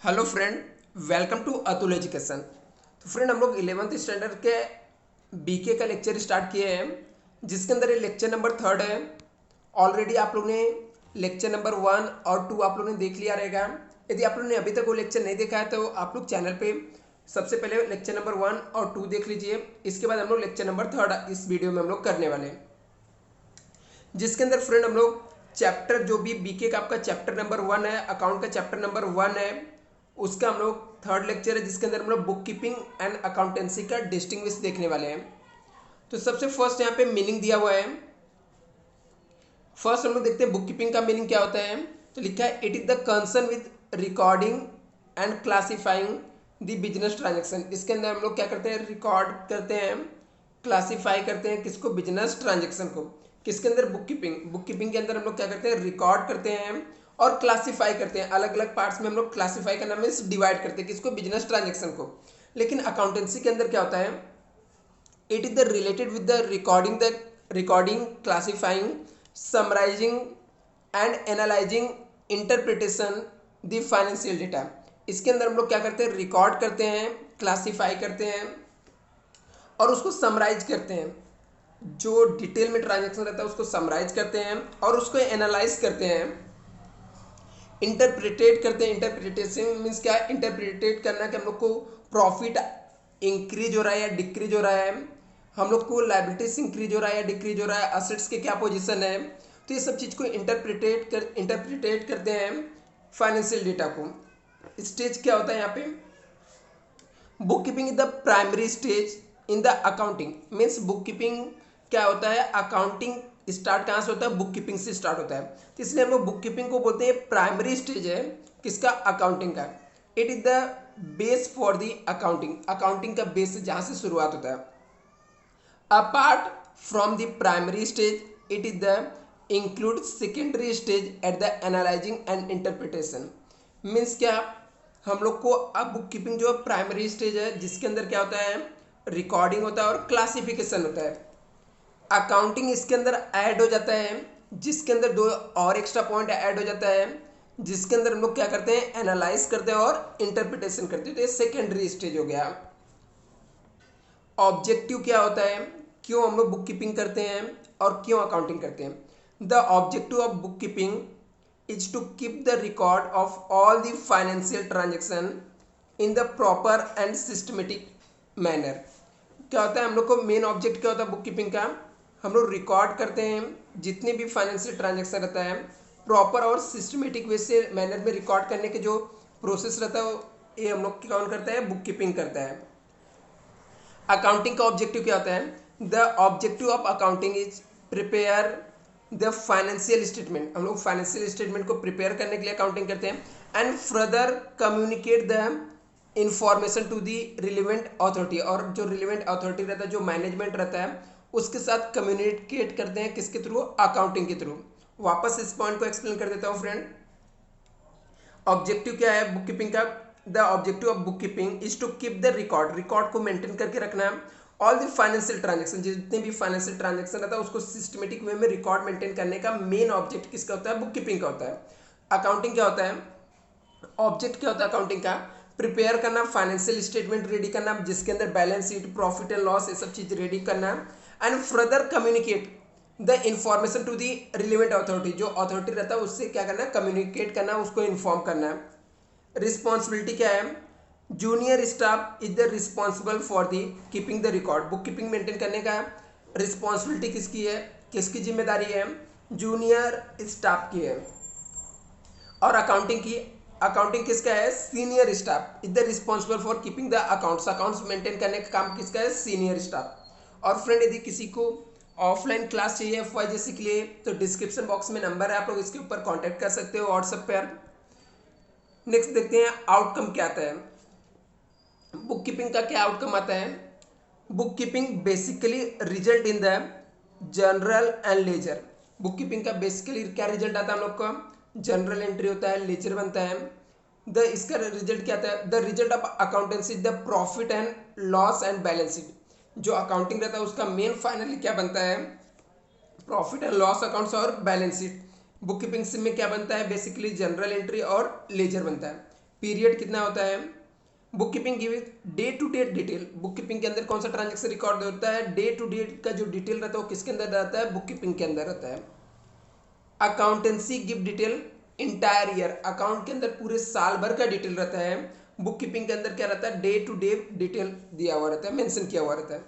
Hello friend, welcome to Atul education. तो friend, हम लोग 11th स्टैंडर्ड के बीके का लेक्चर स्टार्ट किए हैं, जिसके अंदर ये लेक्चर नंबर 3 है। ऑलरेडी आप लोग ने लेक्चर नंबर 1 और 2 आप लोग ने देख लिया रहेगा। यदि आप लोग ने अभी तक वो लेक्चर नहीं देखा है तो आप लोग चैनल पे सबसे पहले लेक्चर नंबर 1 और 2 देख लीजिए। इसके बाद हम लोग लेक्चर नंबर 3 इस वीडियो में हम लोग करने वाले हैं, जिसके अंदर फ्रेंड हम लोग चैप्टर जो भी बीके का आपका चैप्टर नंबर 1 है, अकाउंट का चैप्टर नंबर 1 है, उसका हम लोग थर्ड लेक्चर है, जिसके अंदर हम लोग बुक कीपिंग एंड अकाउंटेंसी का डिस्टिंग्विश देखने वाले हैं। तो सबसे फर्स्ट यहाँ पे मीनिंग दिया हुआ है। फर्स्ट हम लोग देखते हैं बुक कीपिंग का मीनिंग क्या होता है। तो लिखा है it is the concern with recording and classifying the business transaction. इसके अंदर हम लोग क्या करते हैं, रिकॉर्ड करते हैं, क्लासीफाई करते हैं किसको, बिजनेस ट्रांजेक्शन को। किसके अंदर, बुक कीपिंग। बुक कीपिंग के अंदर हम लोग क्या करते हैं, रिकॉर्ड करते हैं और क्लासीफाई करते हैं। अलग अलग पार्ट्स में हम लोग क्लासीफाई करना मीन्स डिवाइड करते हैं किसको, बिजनेस ट्रांजेक्शन को। लेकिन अकाउंटेंसी के अंदर क्या होता है, it is the related with the recording, classifying, summarising and analysing, interpretation the financial data. इसके अंदर हम लोग क्या करते हैं, रिकॉर्ड करते हैं, क्लासीफाई करते हैं और उसको समराइज करते हैं। जो डिटेल में ट्रांजेक्शन रहता है उसको समराइज करते हैं और उसको एनालाइज करते हैं, इंटरप्रिटेट करते हैं। इंटरप्रिटेशन मीन्स क्या, इंटरप्रिटेट करना कि हम लोग को प्रॉफिट इंक्रीज हो रहा है या डिक्रीज हो रहा है, हम लोग को लाइबिलिटीज इंक्रीज हो रहा है या डिक्रीज हो रहा है, असेट्स के क्या पोजीशन है। तो ये सब चीज़ को इंटरप्रिटेट करते हैं फाइनेंशियल डेटा को। स्टेज क्या होता है यहाँ पे, book keeping is the primary stage in the accounting. Means book keeping क्या होता है, अकाउंटिंग स्टार्ट कहाँ से होता है, बुक कीपिंग से स्टार्ट होता है। तो इसलिए हम लोग बुक कीपिंग को बोलते हैं प्राइमरी स्टेज है किसका, अकाउंटिंग का। It is the base for the accounting, accounting का बेस जहाँ से शुरुआत होता है। Apart from the primary stage it is the include secondary stage at the analysing and interpretation. Means क्या, हम लोग को अब बुक कीपिंग जो प्राइमरी स्टेज है जिसके अंदर क्या होता है, रिकॉर्डिंग होता है और क्लासिफिकेशन होता है। अकाउंटिंग इसके अंदर ऐड हो जाता है, जिसके अंदर दो और एक्स्ट्रा पॉइंट ऐड हो जाता है, जिसके अंदर हम लोग क्या करते हैं, एनालाइज करते हैं और इंटरप्रिटेशन करते हैं। तो ये सेकेंडरी स्टेज हो गया। ऑब्जेक्टिव क्या होता है, क्यों हम लोग बुक कीपिंग करते हैं और क्यों अकाउंटिंग करते हैं। The objective of book keeping is to keep the record of all the financial transaction in the proper and systematic manner. क्या होता है, हम लोग को मेन ऑब्जेक्ट क्या होता है बुक कीपिंग का, हम लोग रिकॉर्ड करते हैं जितने भी फाइनेंशियल ट्रांजेक्शन रहता है प्रॉपर और सिस्टमेटिक वे से मैनर में रिकॉर्ड करने के जो प्रोसेस रहता है ये हम लोग कौन करता है, बुक कीपिंग करता है। अकाउंटिंग का ऑब्जेक्टिव क्या होता है, the objective of accounting is prepare the financial statement. हम लोग फाइनेंशियल स्टेटमेंट को प्रिपेयर करने के लिए अकाउंटिंग करते हैं and further communicate the information to the relevant authority. और जो रिलेवेंट अथॉरिटी रहता है, जो मैनेजमेंट रहता है, उसके साथ कम्युनिकेट करते हैं किसके थ्रू, अकाउंटिंग के थ्रू। वापस इस पॉइंट को एक्सप्लेन कर देता हूँ फ्रेंड। ऑब्जेक्टिव क्या है बुक कीपिंग का, the objective of book keeping is to keep the record, record को मेंटेन करके रखना है। ऑल द फाइनेंशियल ट्रांजेक्शन, जितने भी फाइनेंशियल ट्रांजेक्शन रहता है उसको सिस्टमेटिक वे में रिकॉर्ड मेंटेन करने का मेन ऑब्जेक्ट किसका होता है, बुक कीपिंग का होता है। अकाउंटिंग क्या होता है, ऑब्जेक्ट क्या होता है अकाउंटिंग का, प्रिपेयर करना, फाइनेंशियल स्टेटमेंट रेडी करना जिसके अंदर balance sheet, profit and loss, ये सब चीज रेडी करना and further communicate the information to the relevant authority. जो अथॉरिटी रहता है उससे क्या करना है, कम्युनिकेट करना, उसको इन्फॉर्म करना है। रिस्पॉन्सिबिलिटी क्या है, junior staff is the responsible for the keeping the record. Book keeping maintain करने का रिस्पॉन्सिबिलिटी किसकी है, किसकी जिम्मेदारी है, जूनियर स्टाफ की है। और अकाउंटिंग किसका है, senior staff is the responsible for keeping the accounts. Accounts maintain करने का काम किसका है, सीनियर स्टाफ। और फ्रेंड, यदि किसी को ऑफलाइन क्लास चाहिए FYJC के लिए तो डिस्क्रिप्शन बॉक्स में नंबर है, आप लोग इसके ऊपर कांटेक्ट कर सकते हो व्हाट्सएप पर। नेक्स्ट देखते हैं आउटकम क्या आता है, बुक कीपिंग का क्या आउटकम आता है। Book keeping basically result in the journal and ledger. Book keeping का बेसिकली क्या रिजल्ट आता है हम लोग का, जनरल एंट्री होता है, लेजर बनता है। द इसका रिजल्ट क्या आता है, the result of accountancy the profit and loss and balance sheet. जो अकाउंटिंग रहता है उसका मेन फाइनली क्या बनता है, प्रॉफिट एंड लॉस अकाउंट्स और बैलेंस शीट। बुक कीपिंग में क्या बनता है, बेसिकली जनरल एंट्री और लेजर बनता है। पीरियड कितना होता है। Book keeping give day to date detail, book keeping के अंदर कौन सा ट्रांजेक्शन रिकॉर्ड होता है, डे टू डेट का जो डिटेल रहता है वो किसके अंदर रहता है, बुक कीपिंग के अंदर रहता है। Accountancy give detail entire year, account के अंदर पूरे साल भर का डिटेल रहता है। बुक कीपिंग के अंदर क्या रहता है, डे टू डे डिटेल दिया हुआ रहता है, मेंशन किया हुआ रहता है।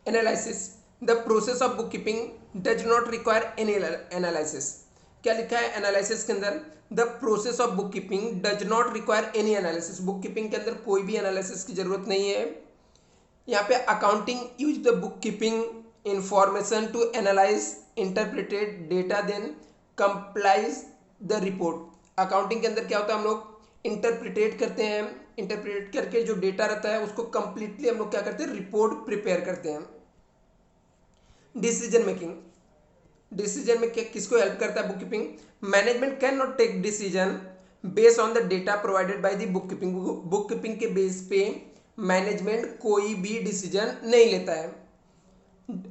Analysis, the process of book keeping does not require any analysis, क्या लिखा है एनालिसिस के अंदर, the process of book keeping does not require any analysis, book keeping के अंदर कोई भी एनालिसिस की जरूरत नहीं है। यहाँ पे accounting use the book keeping information to analyse interpreted data then compiles the report. Accounting के अंदर क्या होता है, हम लोग इंटरप्रिटेट करते हैं, इंटरप्रेट करके जो डेटा रहता है उसको कंप्लीटली हम लोग क्या करते हैं, रिपोर्ट प्रिपेयर करते हैं। डिसीजन मेकिंग, डिसीजन में किसको हेल्प करता है book keeping, management can not take decision based on the data provided by the book keeping, book keeping के बेस पे मैनेजमेंट कोई भी डिसीजन नहीं लेता है।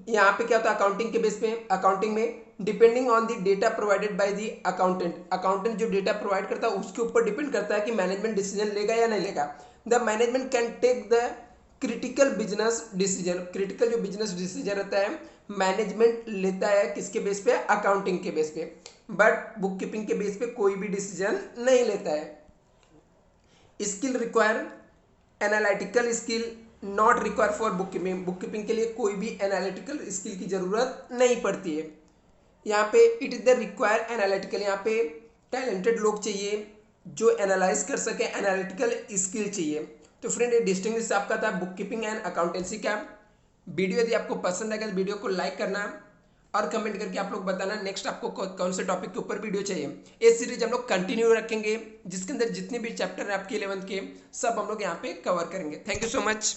यहाँ पे क्या होता है अकाउंटिंग के बेस पे, अकाउंटिंग में depending on the data provided by the accountant, accountant जो डेटा प्रोवाइड करता है उसके ऊपर डिपेंड करता है कि मैनेजमेंट डिसीजन लेगा या नहीं लेगा। The management can take the critical business decision, critical जो बिजनेस डिसीजन रहता है मैनेजमेंट लेता है किसके बेस पे, अकाउंटिंग के बेस पे, बट बुक कीपिंग के बेस पे कोई भी डिसीजन नहीं लेता है। Skill require analytical skill not require for book keeping, book keeping के लिए कोई भी एनालिटिकल स्किल की जरूरत नहीं पड़ती है। यहाँ पे it is the require analytical, यहाँ पे टैलेंटेड लोग चाहिए जो एनालाइज कर सके, एनालिटिकल स्किल चाहिए। तो फ्रेंड ये डिस्टिंग्विश आपका था बुक कीपिंग एंड अकाउंटेंसी का। वीडियो यदि आपको पसंद आएगा तो वीडियो को लाइक करना और कमेंट करके आप लोग बताना नेक्स्ट आपको कौन से टॉपिक के ऊपर वीडियो चाहिए। ये सीरीज हम लोग कंटिन्यू रखेंगे जिसके अंदर जितने भी चैप्टर है आपके 11th के सब हम लोग यहाँ पे कवर करेंगे। Thank you so much.